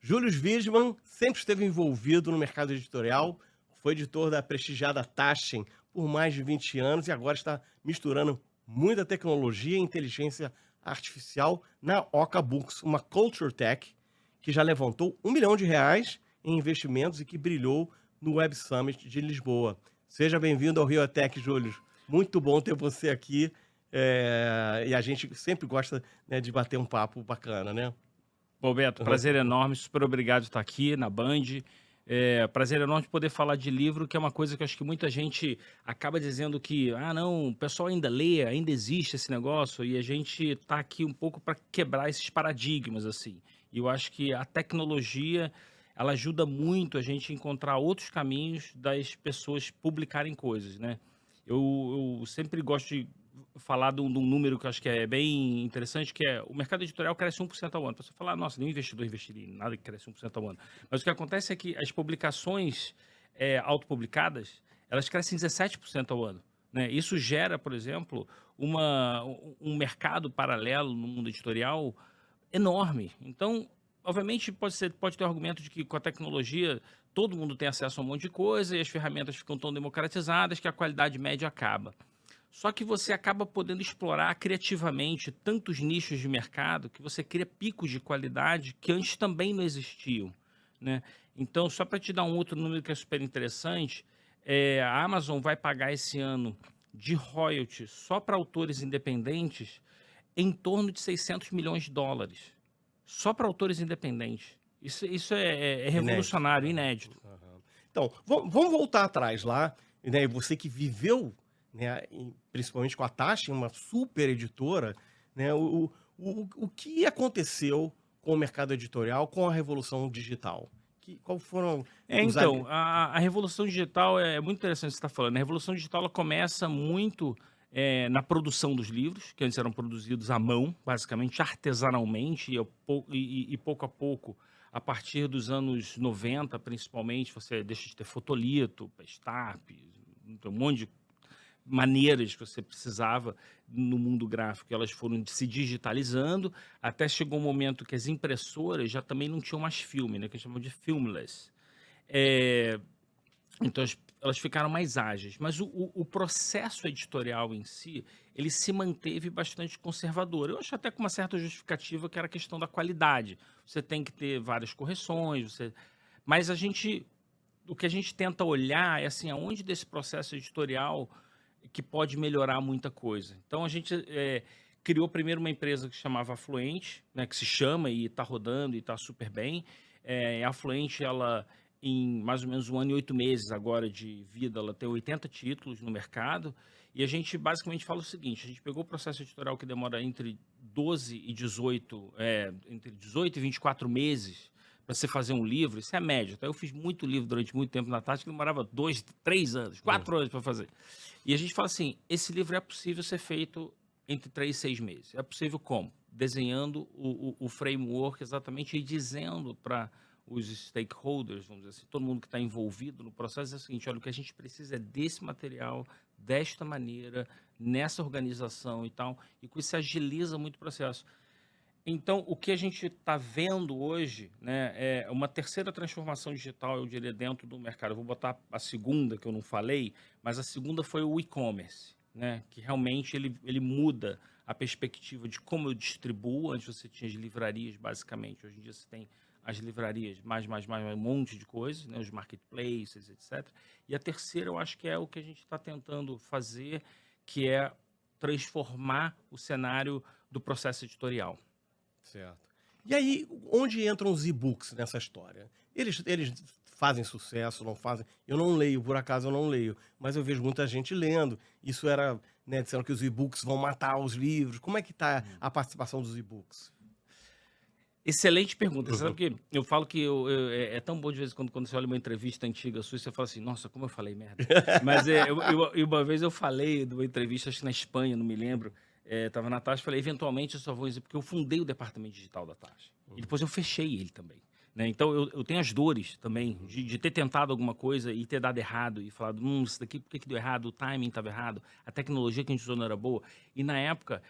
Júlio Wisman sempre esteve envolvido no mercado editorial, foi editor da prestigiada Taschen por mais de 20 anos e agora está misturando muita tecnologia e inteligência artificial na Oca Books, uma culture tech que já levantou R$ 1 milhão em investimentos e que brilhou no Web Summit de Lisboa. Seja bem-vindo ao Riotech, Júlio. Muito bom ter você aqui. E a gente sempre gosta, né, de bater um papo bacana, né? Bom, Beto, prazer enorme, super obrigado de estar aqui na Band. Prazer enorme de poder falar de livro, que é uma coisa que eu acho que muita gente acaba dizendo que, não, o pessoal ainda lê, ainda existe esse negócio, e a gente está aqui um pouco para quebrar esses paradigmas, assim. E eu acho que a tecnologia, ela ajuda muito a gente a encontrar outros caminhos das pessoas publicarem coisas, né? Eu sempre gosto de falar de um número que eu acho que é bem interessante, que é o mercado editorial cresce 1% ao ano. A pessoa fala, nossa, nenhum investidor investiria em nada que cresce 1% ao ano. Mas o que acontece é que as publicações autopublicadas, elas crescem 17% ao ano. Né? Isso gera, por exemplo, um mercado paralelo no mundo editorial enorme. Então, obviamente, pode ter o argumento de que com a tecnologia todo mundo tem acesso a um monte de coisa e as ferramentas ficam tão democratizadas que a qualidade média acaba. Só que você acaba podendo explorar criativamente tantos nichos de mercado que você cria picos de qualidade que antes também não existiam, né? Então, só para te dar um outro número que é super interessante, a Amazon vai pagar esse ano de royalties só para autores independentes em torno de US$ 600 milhões. Só para autores independentes. Isso é Inédito. revolucionário, Aham, inédito. aham. Então, vamos voltar atrás lá, né, você que viveu, né, principalmente com a Taschen, uma super editora, né, o que aconteceu com o mercado editorial com a revolução digital? Qual foram os Então, ali... a revolução digital é muito interessante você estar falando. A revolução digital ela começa muito na produção dos livros, que antes eram produzidos à mão, basicamente artesanalmente, e pouco a pouco, a partir dos anos 90, principalmente, você deixa de ter fotolito, Pestap, um monte de maneiras que você precisava no mundo gráfico, elas foram se digitalizando, até chegou um momento que as impressoras já também não tinham mais filme, né, que eles chamam de filmless. Eh, então elas ficaram mais ágeis, mas o processo editorial em si, ele se manteve bastante conservador. Eu acho até com uma certa justificativa que era a questão da qualidade. Você tem que ter várias correções, mas o que a gente tenta olhar é assim, aonde desse processo editorial que pode melhorar muita coisa. Então a gente criou primeiro uma empresa que chamava Afluente, né, que se chama e está rodando e está super bem. A Afluente, ela em mais ou menos 1 ano e 8 meses agora de vida, ela tem 80 títulos no mercado, e a gente basicamente fala o seguinte, a gente pegou o processo editorial que demora entre 12 e 18, entre 18 e 24 meses para você fazer um livro, isso é a média, tá? Eu fiz muito livro durante muito tempo na Tati, que demorava 2, 3 anos, Hum. 4 anos para fazer. E a gente fala assim, esse livro é possível ser feito entre 3 e 6 meses. É possível como? Desenhando o framework exatamente e dizendo para os stakeholders, vamos dizer assim, todo mundo que está envolvido no processo, é o seguinte, olha, o que a gente precisa é desse material, desta maneira, nessa organização e tal, e com isso se agiliza muito o processo. Então, o que a gente está vendo hoje, né, é uma terceira transformação digital, eu diria, dentro do mercado. Eu vou botar a segunda, que eu não falei, mas a segunda foi o e-commerce, né, que realmente ele muda a perspectiva de como eu distribuo. Antes você tinha as livrarias, basicamente. Hoje em dia você tem as livrarias, mais um monte de coisas, né, os marketplaces, etc. E a terceira, eu acho que é o que a gente está tentando fazer, que é transformar o cenário do processo editorial. Certo. E aí, onde entram os e-books nessa história? Eles fazem sucesso, não fazem? Eu não leio, por acaso eu não leio, mas eu vejo muita gente lendo. Isso era, né, disseram que os e-books vão matar os livros. Como é que está a participação dos e-books? Excelente pergunta. Você sabe Uhum. que eu falo que é tão bom de vez em quando você olha uma entrevista antiga sua, você fala assim, nossa, como eu falei merda. Mas uma vez eu falei de uma entrevista, acho que na Espanha, não me lembro, estava na Taxa, falei, eventualmente eu só vou dizer, porque eu fundei o departamento digital da Taxa. E Uhum, depois eu fechei ele também. Né? Então eu tenho as dores também uhum. de ter tentado alguma coisa e ter dado errado e falado, isso daqui por que que deu errado? O timing estava errado, a tecnologia que a gente usou não era boa. E na época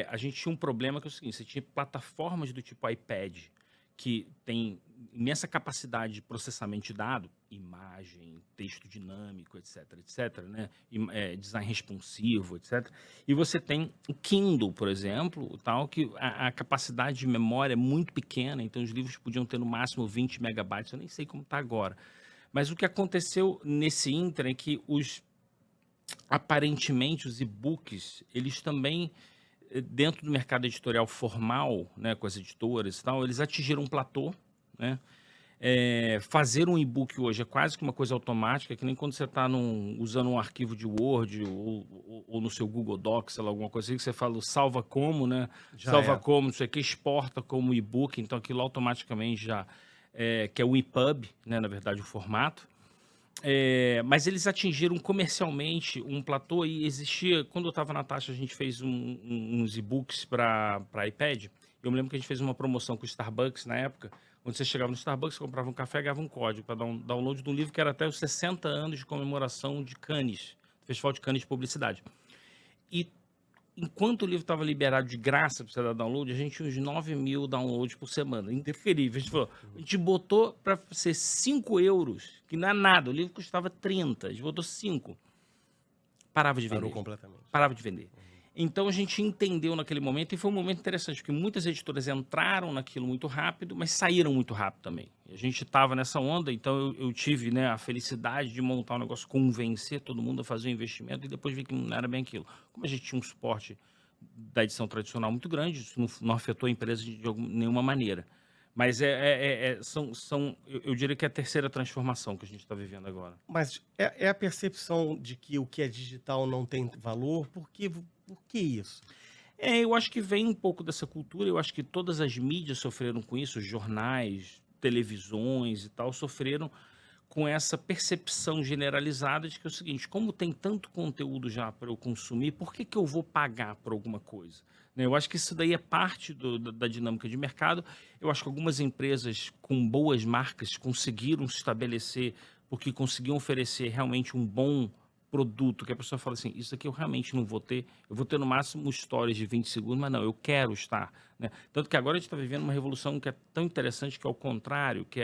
a gente tinha um problema que é o seguinte, você tinha plataformas do tipo iPad, que tem imensa capacidade de processamento de dado, imagem, texto dinâmico, etc, né? Design responsivo, etc. E você tem o Kindle, por exemplo, tal, que a capacidade de memória é muito pequena, então os livros podiam ter no máximo 20 megabytes, eu nem sei como está agora. Mas o que aconteceu nesse ínter é que aparentemente os e-books, eles também, dentro do mercado editorial formal, né, com as editoras e tal, eles atingiram um platô, né? Fazer um e-book hoje é quase que uma coisa automática, que nem quando você está usando um arquivo de Word ou no seu Google Docs, sei lá, alguma coisa assim, que você fala o salva como, né? Já Salva é. como, não sei o que, exporta como e-book, então aquilo automaticamente já que é o EPUB, né? Na verdade, o formato. Mas eles atingiram comercialmente um platô e existia, quando eu estava na taxa, a gente fez uns e-books para iPad. Eu me lembro que a gente fez uma promoção com o Starbucks na época, onde você chegava no Starbucks, comprava um café e ganhava um código para dar um download de um livro que era até os 60 anos de comemoração de Cannes, Festival de Cannes de Publicidade. E enquanto o livro estava liberado de graça para você dar download, a gente tinha uns 9 mil downloads por semana. Incrível. A gente falou, a gente botou para ser 5 euros, que não é nada. O livro custava 30, a gente botou 5. Parava de vender. Parou completamente. Parava de vender. Então a gente entendeu naquele momento, e foi um momento interessante, porque muitas editoras entraram naquilo muito rápido, mas saíram muito rápido também. A gente estava nessa onda, então eu tive, né, a felicidade de montar um negócio, convencer todo mundo a fazer um investimento, e depois vi que não era bem aquilo. Como a gente tinha um suporte da edição tradicional muito grande, isso não afetou a empresa de nenhuma maneira. Mas eu diria que é a terceira transformação que a gente está vivendo agora. Mas é a percepção de que o que é digital não tem valor? Por que isso? Eu acho que vem um pouco dessa cultura, eu acho que todas as mídias sofreram com isso, os jornais, televisões e tal, sofreram com essa percepção generalizada de que é o seguinte, como tem tanto conteúdo já para eu consumir, por que eu vou pagar por alguma coisa? Né, eu acho que isso daí é parte da dinâmica de mercado. Eu acho que algumas empresas com boas marcas conseguiram se estabelecer porque conseguiam oferecer realmente um bom produto, que a pessoa fala assim, isso aqui eu realmente não vou ter, eu vou ter no máximo stories de 20 segundos, mas não, eu quero estar. Né? Tanto que agora a gente está vivendo uma revolução que é tão interessante, que é o contrário, que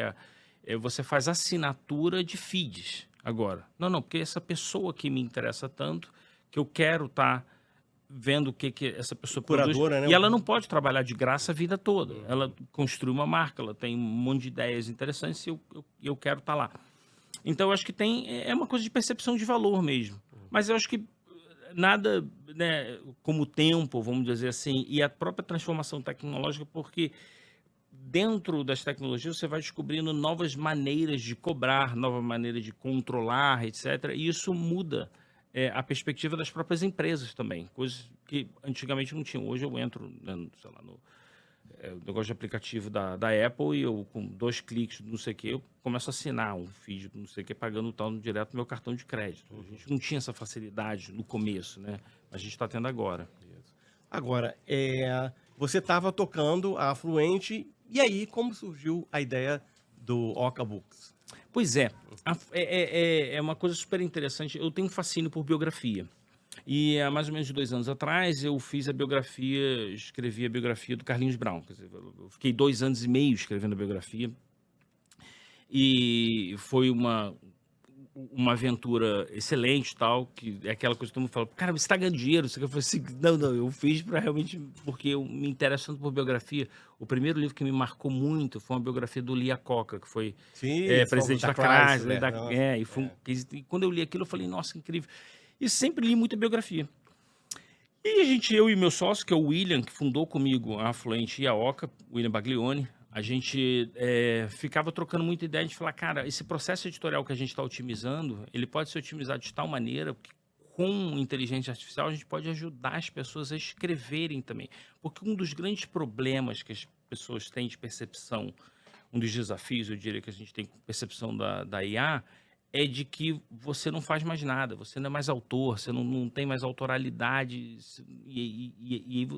você faz assinatura de feeds agora. Não, porque essa pessoa que me interessa tanto, que eu quero estar vendo o que essa pessoa produz. Curadora, né? E ela não pode trabalhar de graça a vida toda. Ela construi uma marca, ela tem um monte de ideias interessantes e eu quero estar lá. Então, eu acho que é uma coisa de percepção de valor mesmo. Mas eu acho que nada, né, como o tempo, vamos dizer assim, e a própria transformação tecnológica, porque dentro das tecnologias você vai descobrindo novas maneiras de cobrar, novas maneiras de controlar, etc. E isso muda a perspectiva das próprias empresas também, coisas que antigamente não tinham. Hoje eu entro, né, sei lá, no negócio de aplicativo da Apple e eu, com 2 cliques, não sei o que, eu começo a assinar um feed, não sei o que, pagando tal direto no meu cartão de crédito. A gente não tinha essa facilidade no começo, né? A gente está tendo agora. Agora, você estava tocando a Fluente, e aí como surgiu a ideia do Oca Books? Pois é uma coisa super interessante. Eu tenho um fascínio por biografia. E há mais ou menos 2 anos atrás eu escrevi a biografia do Carlinhos Brown. Quer dizer, eu fiquei 2 anos e meio escrevendo a biografia. E foi uma aventura excelente e tal, que é aquela coisa que todo mundo fala, cara, você está ganhando dinheiro? Eu falei assim, não, eu fiz para realmente, porque eu me interesso tanto por biografia. O primeiro livro que me marcou muito foi uma biografia do Lee Iacocca, que foi presidente da Chrysler. E quando eu li aquilo, eu falei, nossa, incrível. E sempre li muita biografia. E eu e meu sócio, que é o William, que fundou comigo a Fluente e a Oca, William Baglioni, a gente ficava trocando muita ideia de falar, cara, esse processo editorial que a gente está otimizando, ele pode ser otimizado de tal maneira que com inteligência artificial a gente pode ajudar as pessoas a escreverem também. Porque um dos grandes problemas que as pessoas têm de percepção, um dos desafios, eu diria, que a gente tem com percepção da IA, é de que você não faz mais nada, você não é mais autor, você não tem mais autoralidade, e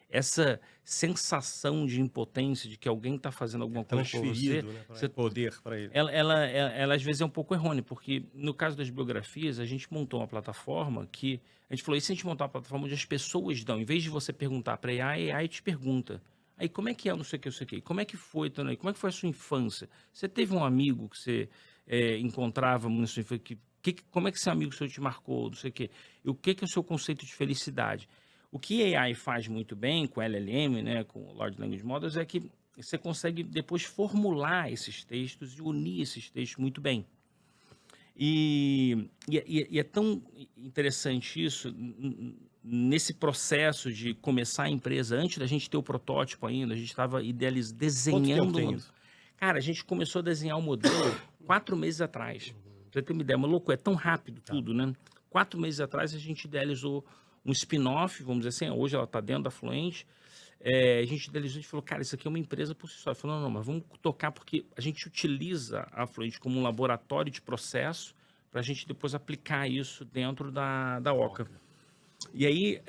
essa sensação de impotência, de que alguém está fazendo alguma coisa por você, né, poder para ele. ela às vezes é um pouco errônea, porque no caso das biografias, a gente montou uma plataforma que, a gente falou, e se a gente montar uma plataforma onde as pessoas dão, em vez de você perguntar para a AI te pergunta. Aí, como é que é, não sei o que, não sei o que. Como é que foi, Tony? Como é que foi a sua infância? Você teve um amigo que você encontrava na sua infância? Como é que esse amigo seu te marcou, não sei o quê? E o que é o seu conceito de felicidade? O que a AI faz muito bem com LLM, né, com Large Language Models, é que você consegue depois formular esses textos e unir esses textos muito bem. E é tão interessante isso, nesse processo de começar a empresa, antes da gente ter o protótipo ainda, a gente estava Quanto tempo desenhando. tem isso? Cara, a gente começou a desenhar o modelo 4 meses atrás. Pra você ter uma ideia, uma loucura, é tão rápido Tá. tudo, né? 4 meses atrás a gente idealizou um spin-off, vamos dizer assim, hoje ela está dentro da Fluente. A gente idealizou e falou, cara, isso aqui é uma empresa por si só. Ele falou, não, mas vamos tocar porque a gente utiliza a Fluente como um laboratório de processo para a gente depois aplicar isso dentro da Oca. E aí,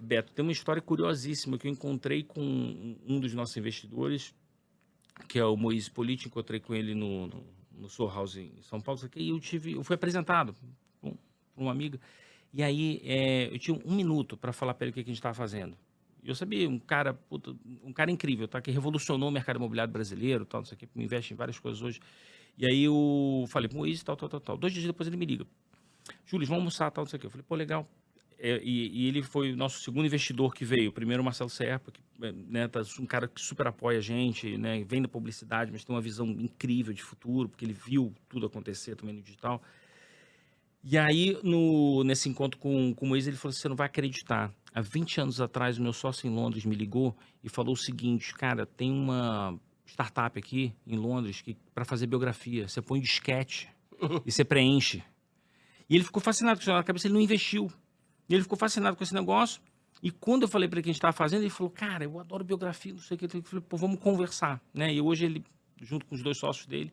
Beto, tem uma história curiosíssima que eu encontrei com um dos nossos investidores, que é o Moisés Politi, encontrei com ele no Soul House em São Paulo, e eu fui apresentado por uma amiga, e aí eu tinha 1 minuto para falar para ele o que a gente estava fazendo. E eu sabia, um cara incrível, tá? Que revolucionou o mercado imobiliário brasileiro, tal, não sei o que, investe em várias coisas hoje. E aí eu falei, Moisés, tal. 2 dias depois ele me liga. Júlio, vamos almoçar, tal, não sei o que. Eu falei, pô, legal. E ele foi o nosso segundo investidor que veio. Primeiro o Marcelo Serpa, que né, tá um cara que super apoia a gente, né, vem da publicidade, mas tem uma visão incrível de futuro, porque ele viu tudo acontecer também no digital. E aí, nesse encontro com o Moisés, ele falou assim, você não vai acreditar. Há 20 anos atrás, o meu sócio em Londres me ligou e falou o seguinte, cara, tem uma startup aqui em Londres que para fazer biografia, você põe um disquete e você preenche. E ele ficou fascinado com isso na cabeça, ele não investiu. E ele ficou fascinado com esse negócio. E quando eu falei para ele que a gente estava fazendo, ele falou, cara, eu adoro biografia, não sei o que. Eu falei, pô, vamos conversar. Né? E hoje ele, junto com os 2 sócios dele,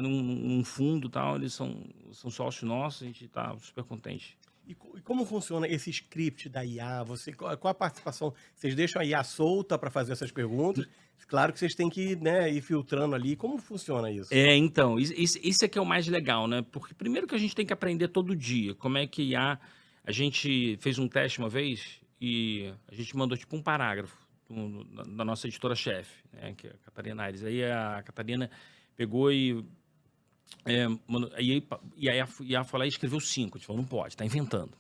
num fundo e tal, eles são sócios nossos, a gente está super contente. E como funciona esse script da IA? Qual a participação? Vocês deixam a IA solta para fazer essas perguntas? Claro que vocês têm que, né, ir filtrando ali. Como funciona isso? Então, isso é que é o mais legal, né? Porque primeiro que a gente tem que aprender todo dia. Como é que a gente fez um teste uma vez e a gente mandou tipo um parágrafo da nossa editora-chefe, né? Que é a Catarina Aires. Aí a Catarina pegou e aí a IA foi lá e escreveu 5. A gente falou, não pode, tá inventando.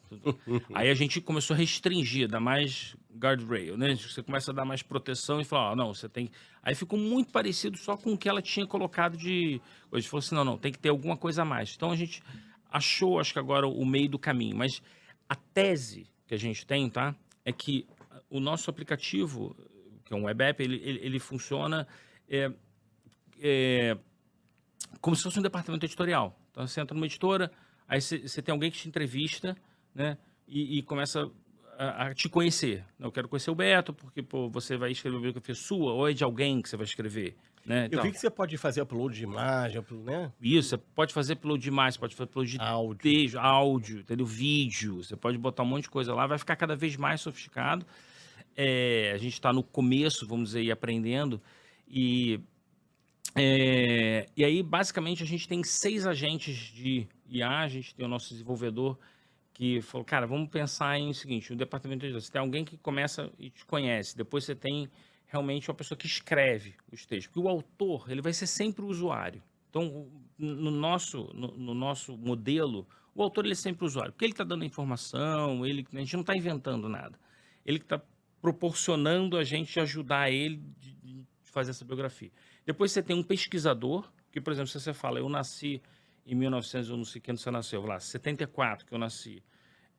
Aí a gente começou a restringir, dar mais guardrail, né? Você começa a dar mais proteção e fala, não, você tem... Aí ficou muito parecido só com o que ela tinha colocado de... A gente falou assim, não, tem que ter alguma coisa a mais. Então a gente achou, acho que agora, o meio do caminho. Mas a tese que a gente tem, tá? É que o nosso aplicativo, que é um web app, ele funciona... como se fosse um departamento editorial. Então, você entra numa editora, aí você tem alguém que te entrevista, né? E começa a te conhecer. Eu quero conhecer o Beto, porque pô, você vai escrever uma biografia sua, ou é de alguém que você vai escrever. Né? Eu vi que você pode fazer upload de imagem, né? Isso, você pode fazer upload de imagem, pode fazer upload de texto, áudio, entendeu? Vídeo, você pode botar um monte de coisa lá, vai ficar cada vez mais sofisticado. A gente está no começo, vamos dizer, aprendendo, e aí, basicamente, a gente tem 6 agentes de IA, a gente tem o nosso desenvolvedor que falou, cara, vamos pensar em o seguinte, o departamento de você tem alguém que começa e te conhece, depois você tem realmente uma pessoa que escreve os textos, porque o autor, ele vai ser sempre o usuário. Então, no nosso modelo, o autor ele é sempre o usuário, porque ele está dando a informação, a gente não está inventando nada. Ele que está proporcionando a gente ajudar ele de fazer essa biografia. Depois você tem um pesquisador, que, por exemplo, se você fala, eu nasci em 1900, eu não sei quando você nasceu, lá, 74 que eu nasci.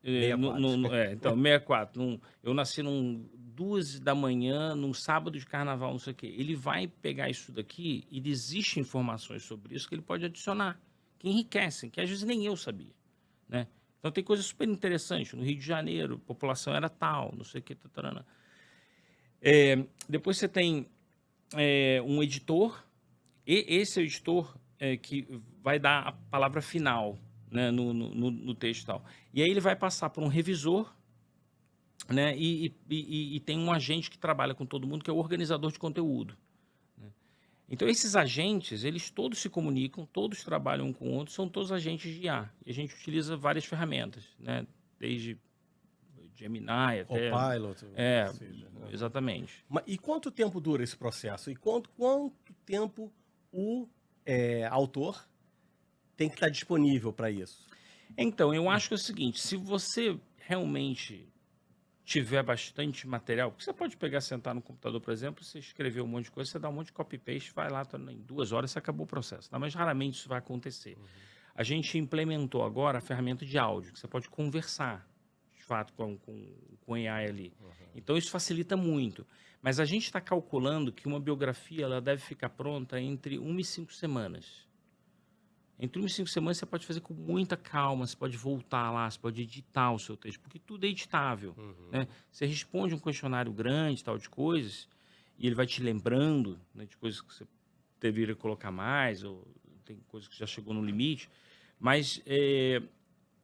64. Então, 64. Eu nasci 2 da manhã, num sábado de carnaval, não sei o quê. Ele vai pegar isso daqui e existem informações sobre isso que ele pode adicionar, que enriquecem, que às vezes nem eu sabia, né? Então, tem coisas super interessantes. No Rio de Janeiro, a população era tal, não sei o que, depois você tem um editor, e esse é o editor que vai dar a palavra final, né, no texto e tal. E aí ele vai passar por um revisor, né, e tem um agente que trabalha com todo mundo, que é o organizador de conteúdo. Né? Então, esses agentes, eles todos se comunicam, todos trabalham um com o outro, são todos agentes de IA. E a gente utiliza várias ferramentas, né, desde Gemini, até... Copilot. É, seja, né? exatamente. E quanto tempo dura esse processo? E quanto tempo o autor tem que estar disponível para isso? Então, eu acho que é o seguinte, se você realmente tiver bastante material, porque você pode pegar, sentar no computador, por exemplo, você escrever um monte de coisa, você dá um monte de copy-paste, vai lá, em 2 horas você acabou o processo. Tá? Mas raramente isso vai acontecer. A gente implementou agora a ferramenta de áudio, que você pode conversar, de fato, com AI ali. Então, isso facilita muito. Mas a gente está calculando que uma biografia ela deve ficar pronta entre 1 e 5 semanas. Entre 1 e 5 semanas você pode fazer com muita calma, você pode voltar lá, você pode editar o seu texto, porque tudo é editável. Né? Você responde um questionário grande, tal de coisas, e ele vai te lembrando, né, de coisas que você deveria colocar mais, ou tem coisas que já chegou no limite, mas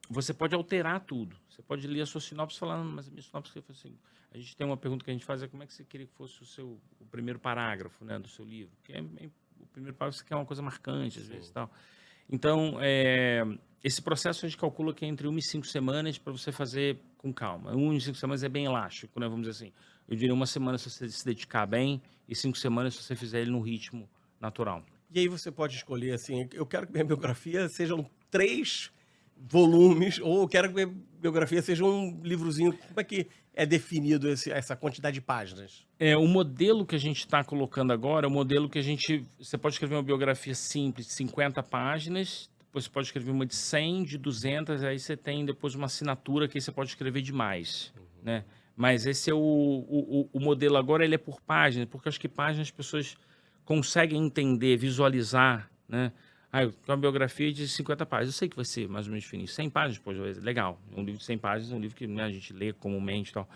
você pode alterar tudo. Você pode ler a sua sinopse e falar, mas a minha sinopse foi assim. A gente tem uma pergunta que a gente faz, como é que você queria que fosse o primeiro parágrafo, né, do seu livro? Porque o primeiro parágrafo você quer uma coisa marcante, às vezes, tal. Então, esse processo a gente calcula que é entre 1 e 5 semanas para você fazer com calma. 1 e 5 semanas é bem elástico, né? Vamos dizer assim. Eu diria 1 semana se você se dedicar bem e 5 semanas se você fizer ele no ritmo natural. E aí você pode escolher assim, eu quero que minha biografia sejam 3 volumes, ou eu quero que minha biografia seja um livrozinho. Como é que é definido essa quantidade de páginas? O modelo que a gente está colocando agora é o modelo que você pode escrever uma biografia simples de 50 páginas, depois você pode escrever uma de 100, de 200, aí você tem depois uma assinatura que aí você pode escrever de mais, né? Mas esse é o modelo agora, ele é por página, porque eu acho que páginas as pessoas conseguem entender, visualizar, né? Eu quero uma biografia de 50 páginas, eu sei que vai ser mais ou menos definido. 100 páginas, pô, legal. Um livro de 100 páginas é um livro que, né, a gente lê comumente e tal.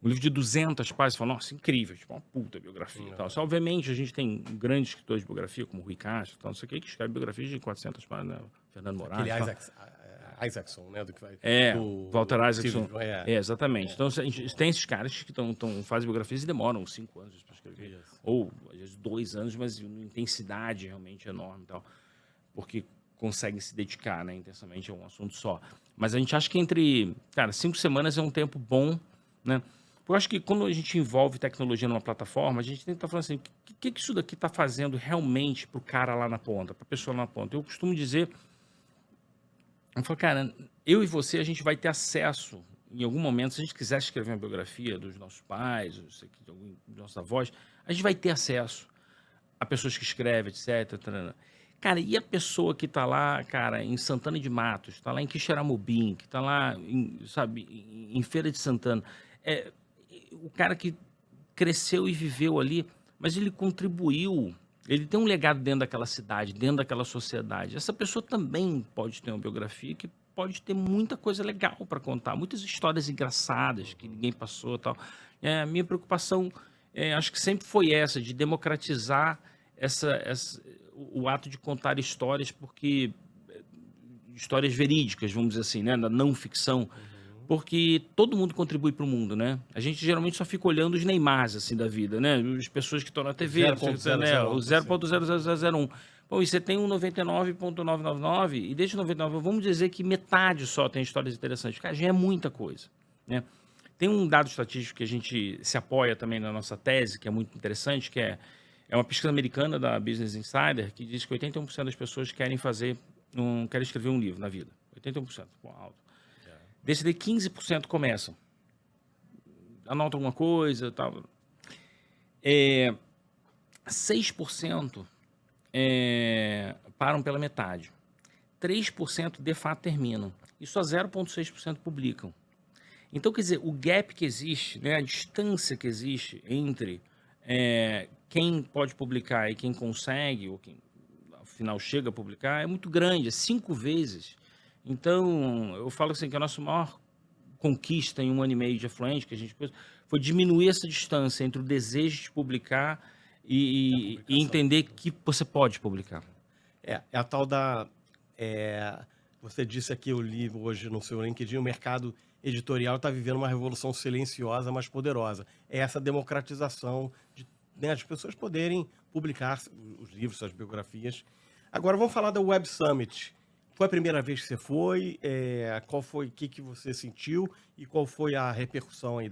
Um livro de 200 páginas, você fala, nossa, incrível, tipo, uma puta biografia e tal. Só, obviamente, a gente tem grandes escritores de biografia, como o Rui Castro, tal, não sei o que escreve biografias de 400 páginas, né? Fernando Moraes. Aquele Isaacson, né? Walter Isaacson. Exatamente. Então, a gente tem esses caras que fazem biografias e demoram 5 anos para escrever. Isso. Ou, às vezes, 2 anos, mas uma intensidade realmente enorme e tal. Porque conseguem se dedicar, né, intensamente a um assunto só. Mas a gente acha que 5 semanas é um tempo bom, né? Eu acho que quando a gente envolve tecnologia numa plataforma, a gente tem que estar falando assim, o que isso daqui está fazendo realmente para o cara lá na ponta, para a pessoa lá na ponta? Eu costumo dizer, eu falo, cara, eu e você, a gente vai ter acesso, em algum momento, se a gente quiser escrever uma biografia dos nossos pais, dos nossos avós, a gente vai ter acesso a pessoas que escrevem, etc. Cara, e a pessoa que está lá, cara, em Santana de Matos, está lá em Quixeramobim, que está lá, em Feira de Santana, o cara que cresceu e viveu ali, mas ele contribuiu, ele tem um legado dentro daquela cidade, dentro daquela sociedade. Essa pessoa também pode ter uma biografia que pode ter muita coisa legal para contar, muitas histórias engraçadas que ninguém passou e tal. A minha preocupação, acho que sempre foi essa, de democratizar o ato de contar histórias, porque histórias verídicas, vamos dizer assim, né, da não ficção, porque todo mundo contribui para o mundo, né? A gente geralmente só fica olhando os Neymars, assim, da vida, né? As pessoas que estão na TV, o 0.00001. Bom, e você tem um 99.999, e desde 99, vamos dizer que metade só tem histórias interessantes. Cara, já é muita coisa, né? Tem um dado estatístico que a gente se apoia também na nossa tese, que é muito interessante, que é uma pesquisa americana da Business Insider, que diz que 81% das pessoas querem escrever um livro na vida. 81%, alto. Desse daí, 15% começam. Anotam alguma coisa e tal. 6% param pela metade. 3% de fato terminam. E só 0,6% publicam. Então, quer dizer, o gap que existe, né, a distância que existe entre quem pode publicar e quem consegue, ou quem, afinal, chega a publicar, é muito grande, é 5 vezes. Então, eu falo assim que a nossa maior conquista em 1 ano e meio de Afluente, que a gente foi diminuir essa distância entre o desejo de publicar e entender que você pode publicar. É a tal da... você disse aqui, eu li hoje no seu LinkedIn, o mercado editorial está vivendo uma revolução silenciosa, mas poderosa. É essa democratização de, né, as pessoas poderem publicar os livros, suas biografias. Agora vamos falar da Web Summit, Foi a primeira vez que você foi? Qual foi, o que que você sentiu e qual foi a repercussão aí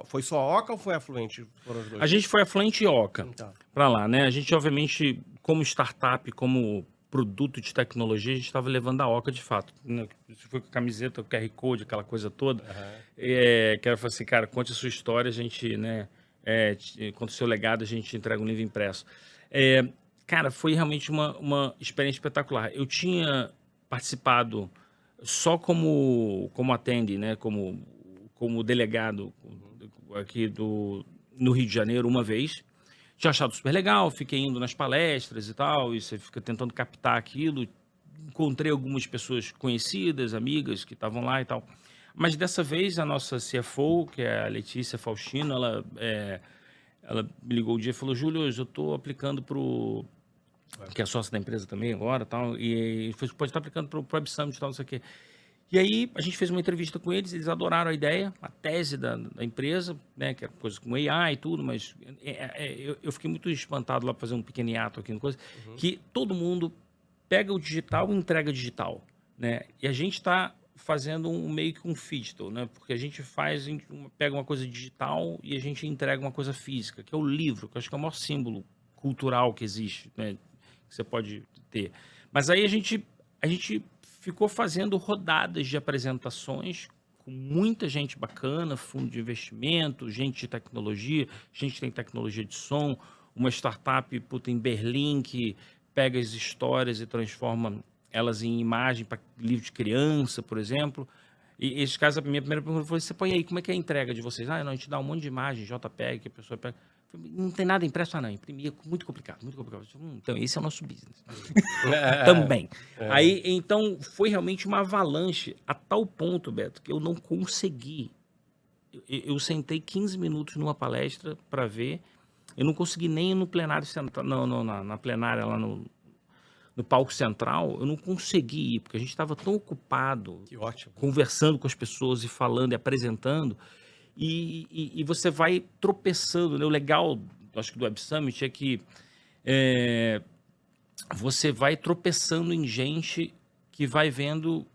foi só a Oca ou foi a Fluente? Foram os A dois? gente foi a Fluente e Oca Então, para lá, né? A gente, obviamente, como startup, como produto de tecnologia, a gente estava levando a Oca de fato, né? Isso foi com a camiseta, o QR Code, aquela coisa toda. aham. Que ela falou assim, cara, conte a sua história, a gente, né? Conta o seu legado, a gente entrega um livro impresso. É, cara, foi realmente uma experiência espetacular. Eu tinha participado só como attendee, né? Como delegado aqui no Rio de Janeiro uma vez. Tinha achado super legal, fiquei indo nas palestras e tal, e você fica tentando captar aquilo. Encontrei algumas pessoas conhecidas, amigas que estavam lá e tal. Mas dessa vez a nossa CFO, que é a Letícia Faustino, ela me ligou o dia e falou: Júlio, eu estou aplicando para o. Que é sócio da empresa também agora tal. E foi, pode estar aplicando para o Web Summit e tal, não sei o quê. E aí a gente fez uma entrevista com eles adoraram a ideia, a tese da empresa, né, que era coisa com AI e tudo, mas eu fiquei muito espantado lá para fazer um pequeno hiato aqui no coisa, que todo mundo pega o digital e entrega digital, né? E a gente está fazendo meio que um digital, né? Porque a gente pega uma coisa digital e a gente entrega uma coisa física, que é o livro, que eu acho que é o maior símbolo cultural que existe, né? Que você pode ter. Mas aí a gente ficou fazendo rodadas de apresentações com muita gente bacana, fundo de investimento, gente de tecnologia, gente que tem tecnologia de som, uma startup puta, em Berlim que pega as histórias e transforma elas em imagem para livro de criança, por exemplo. E esses casos, a minha primeira pergunta foi: você põe aí, como é que é a entrega de vocês? Não, a gente dá um monte de imagem, JPEG, que a pessoa pega. Não tem nada impresso, não. Imprimir é muito complicado, muito complicado. Então, esse é o nosso business. Também. Aí, então, foi realmente uma avalanche a tal ponto, Beto, que eu não consegui. Eu sentei 15 minutos numa palestra para ver. Eu não consegui nem ir no plenário central, na plenária lá no palco central. Eu não consegui ir, porque a gente estava tão ocupado Que ótimo. conversando com as pessoas e falando e apresentando. E você vai tropeçando, né? O legal, acho que do Web Summit é que você vai tropeçando em gente que vai vendo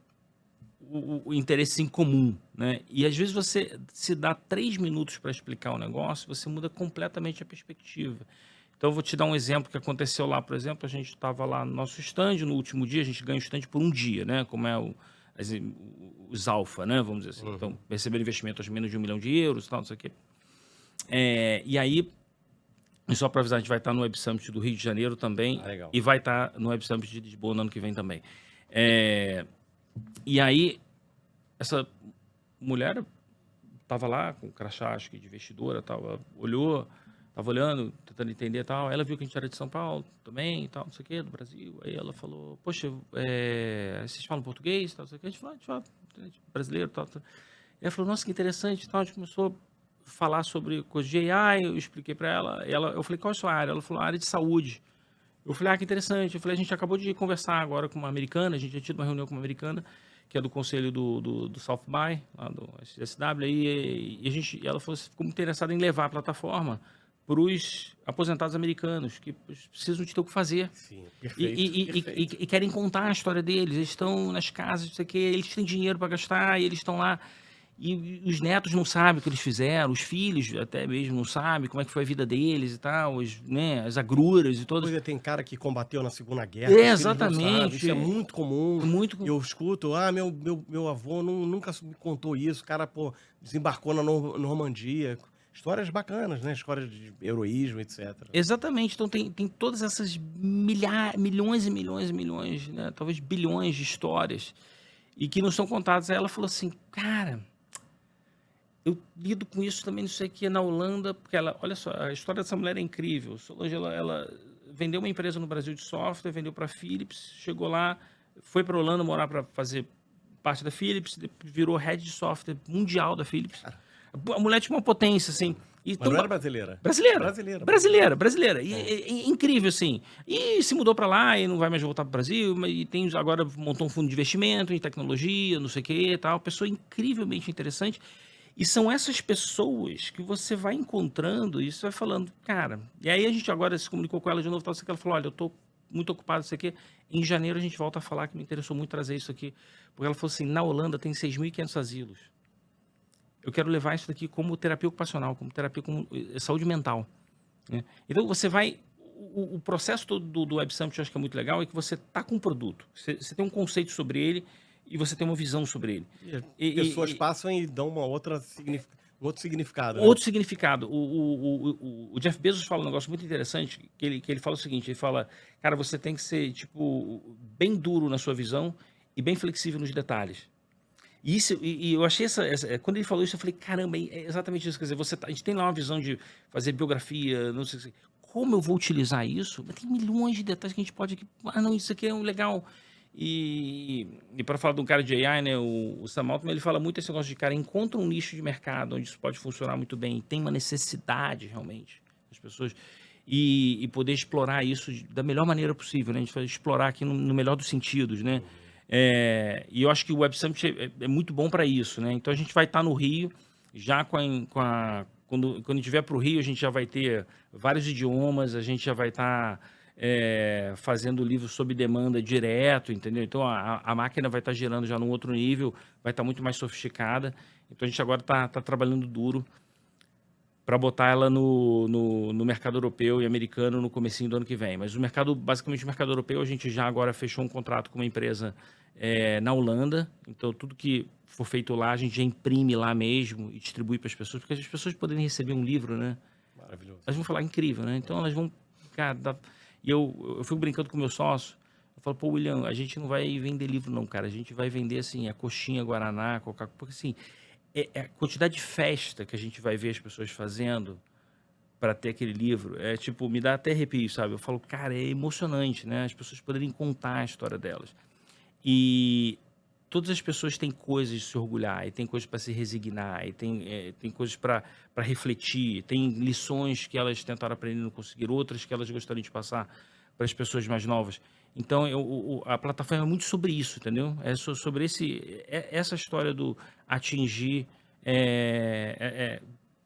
o interesse em comum, né? E às vezes você se dá 3 minutos para explicar o negócio, você muda completamente a perspectiva. Então, eu vou te dar um exemplo que aconteceu lá, por exemplo, a gente estava lá no nosso stand, no último dia, a gente ganha o stand por um dia, né? Como é os alfa, né? Vamos dizer assim. Então, receber investimento de menos de 1 milhão de euros e tal, não sei o quê. E aí, só para avisar, a gente vai estar no Web Summit do Rio de Janeiro também. Legal. E vai estar no Web Summit de Lisboa no ano que vem também. E aí, essa mulher estava lá com crachá, acho que de investidora, tal, ela olhou, estava olhando, tentando entender e tal. Ela viu que a gente era de São Paulo também, tal, não sei o quê, do Brasil. Aí ela falou: poxa, vocês falam português? Tal, não sei o quê. A gente fala brasileiro, tal, tal. E ela falou: nossa, que interessante. Tal. A gente começou a falar sobre coisas de AI, eu expliquei para ela. Eu falei: qual é a sua área? Ela falou: a área de saúde. Eu falei: que interessante. Eu falei: a gente acabou de conversar agora com uma americana, a gente já tinha uma reunião com uma americana, que é do conselho do South By, lá do SW, e ela falou: ficou muito interessada em levar a plataforma para os aposentados americanos, que precisam de ter o que fazer. Sim, perfeito. E querem contar a história deles. Eles estão nas casas, não sei o quê, eles têm dinheiro para gastar, e eles estão lá. E os netos não sabem o que eles fizeram, os filhos até mesmo não sabem como é que foi a vida deles e tal, as agruras e todas. Tem cara que combateu na Segunda Guerra. Os filhos não Exatamente. sabem, isso é muito comum. Muito Eu escuto: meu avô nunca me contou isso. O cara, desembarcou na Normandia. Histórias bacanas, né? Histórias de heroísmo, etc. Exatamente. Então tem todas essas milhões e milhões e milhões, né? Talvez bilhões de histórias e que não são contadas. Aí ela falou assim: cara, eu lido com isso também, não sei o que, na Holanda, porque olha só, a história dessa mulher é incrível. Solange, ela vendeu uma empresa no Brasil de software, vendeu para a Philips, chegou lá, foi para a Holanda morar para fazer parte da Philips, virou head de software mundial da Philips. A mulher tinha uma potência, assim. Mas não era brasileira? Brasileira. E incrível, assim. E se mudou para lá e não vai mais voltar para o Brasil, e agora montou um fundo de investimento em tecnologia, não sei o que e tal. Pessoa incrivelmente interessante. E são essas pessoas que você vai encontrando e você vai falando: cara... E aí a gente agora se comunicou com ela de novo, que ela falou: olha, eu tô muito ocupado, isso aqui. Em janeiro a gente volta a falar, que me interessou muito trazer isso aqui, porque ela falou assim, na Holanda tem 6.500 asilos. Eu quero levar isso daqui como terapia ocupacional, como terapia como saúde mental, né? Então você vai... O processo todo do Web Summit, eu acho que é muito legal, é que você está com um produto, você tem um conceito sobre ele e você tem uma visão sobre ele. E as pessoas passam e dão um outro significado, né? Outro significado. O Jeff Bezos fala um negócio muito interessante, que ele fala o seguinte, ele fala, cara, você tem que ser, tipo, bem duro na sua visão e bem flexível nos detalhes. E eu achei quando ele falou isso, eu falei, caramba, é exatamente isso. Quer dizer, a gente tem lá uma visão de fazer biografia, não sei como eu vou utilizar isso. Mas tem milhões de detalhes que a gente pode... não, isso aqui é um legal. E para falar de um cara de AI, né, o Sam Altman, ele fala muito esse negócio de, cara, encontra um nicho de mercado onde isso pode funcionar muito bem, tem uma necessidade realmente das pessoas, e poder explorar isso da melhor maneira possível, né? A gente vai explorar aqui no melhor dos sentidos, né? E eu acho que o Web Summit é muito bom para isso, né? Então a gente vai estar no Rio, já quando a gente vier para o Rio, a gente já vai ter vários idiomas, a gente já vai estar fazendo livro sob demanda direto, entendeu? Então a máquina vai estar gerando já num outro nível, vai estar muito mais sofisticada. Então a gente agora está trabalhando duro para botar ela no mercado europeu e americano no comecinho do ano que vem. Mas basicamente o mercado europeu, a gente já agora fechou um contrato com uma empresa na Holanda. Então tudo que for feito lá, a gente já imprime lá mesmo e distribui para as pessoas, porque as pessoas poderem receber um livro, né? Maravilhoso. Elas vão falar incrível, né? Então elas vão... Cara, e eu fico brincando com o meu sócio, eu falo, pô, William, a gente não vai vender livro não, cara. A gente vai vender, assim, a coxinha, Guaraná, Coca-Cola, porque assim... a quantidade de festa que a gente vai ver as pessoas fazendo para ter aquele livro, tipo, me dá até arrepio, sabe? Eu falo, cara, é emocionante, né? As pessoas poderem contar a história delas. E todas as pessoas têm coisas de se orgulhar, e tem coisas para se resignar, e tem coisas para refletir, tem lições que elas tentaram aprender e não conseguiram, outras que elas gostariam de passar para as pessoas mais novas. Então, a plataforma é muito sobre isso, entendeu? É sobre essa história do atingir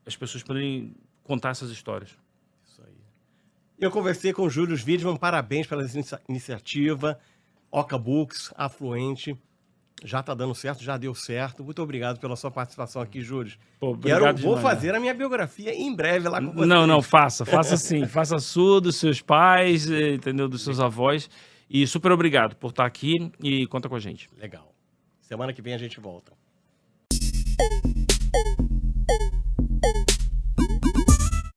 as pessoas poderem contar essas histórias. Isso aí. Eu conversei com o Júlio Widmann, parabéns pela iniciativa, Oca Books, Afluente, já está dando certo, já deu certo. Muito obrigado pela sua participação aqui, Júlio. Vou fazer a minha biografia em breve lá com você. Não, faça sim. Faça a sua, dos seus pais, entendeu? Dos seus avós. E super obrigado por estar aqui e conta com a gente. Legal. Semana que vem a gente volta.